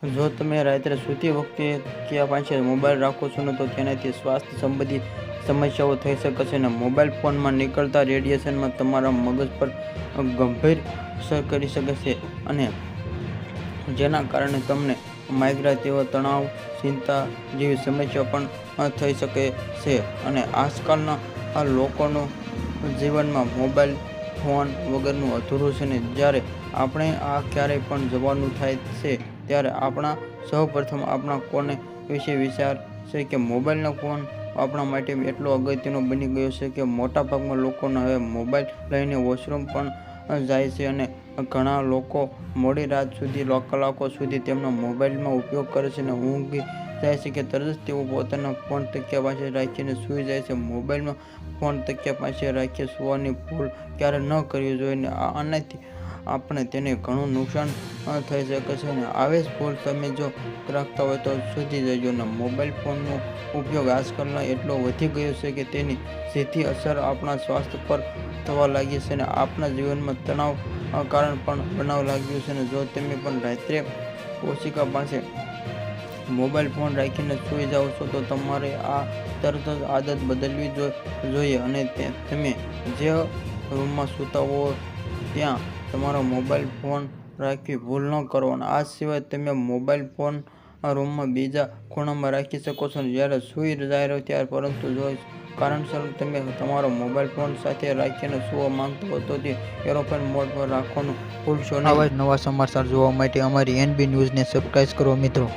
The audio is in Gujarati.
જો તમે રાત્રે સૂતી વખતે ક્યાં પાસે મોબાઈલ રાખો છો ને તો તેનાથી સ્વાસ્થ્ય સંબંધિત સમસ્યાઓ થઈ શકે છે. મોબાઈલ ફોનમાં નીકળતા રેડિયેશનમાં તમારા મગજ પર ગંભીર અસર કરી શકે છે અને જેના કારણે તમને માઇગ્રેન જેવા તણાવ, ચિંતા જેવી સમસ્યાઓ પણ થઈ શકે છે. અને આજકાલના આ લોકોનું જીવનમાં મોબાઈલ ફોન વગરનું અધૂરું છે. જ્યારે આપણે આ ક્યારેય પણ જવાનું થાય છે ત્યારે આપણા સૌપ્રથમ આપણા કોને વિશે વિચાર છે કે મોબાઈલનો ફોન આપણા માટે એટલો અગત્યનો બની ગયો છે કે મોટાભાગના લોકોને હવે મોબાઈલ લઈને વોશરૂમ પણ જાય છે અને ઘણા લોકો મોડી રાત સુધી કલાકો સુધી તેમના મોબાઈલમાં ઉપયોગ કરે છે અને ઊંઘી જાય છે કે તરત તેઓ પોતાના ફોન તકિયા પાસે રાખીને સૂઈ જાય છે. મોબાઈલમાં ફોન તકિયા પાસે રાખી સૂવાની ભૂલ ક્યારેય ન કરવી જોઈએ. આનાથી આપણે તેને ઘણું નુકસાન થઈ શકે છે અને આવી જ ભૂલ તમે જો રાખતા હોય તો સુધી જજો. મોબાઈલ ફોનનો ઉપયોગ આજકાલમાં એટલો વધી ગયો છે કે તેની સીધી અસર આપણા સ્વાસ્થ્ય પર થવા લાગી છે અને આપણા જીવનમાં તણાવ કારણ પણ બનવા લાગ્યું છે. જો તમે પણ રાત્રે ઓશિકા પાસે મોબાઈલ ફોન રાખીને સૂઈ જાઓ છો તો તમારે આ તરત જ આદત બદલવી જોઈએ અને તમે જે રૂમમાં સૂતા હો ત્યાં તમારો મોબાઈલ ફોન રાખવી ભૂલ ન કરો. આ સિવાય તમે મોબાઈલ ફોન રૂમમાં બીજા ખૂણામાં રાખી શકો છો જ્યારે સૂઈ જાય ત્યારે, પરંતુ જો કારણસર તમે તમારો મોબાઈલ ફોન સાથે રાખીને સૂવા માંગતા હો તો તે એરોપ્લેન મોડ પર રાખવાનું ભૂલશો નહીં. આવા જ નવા સમાચાર જોવા માટે અમારી NB ન્યૂઝને સબસ્ક્રાઇબ કરો મિત્રો.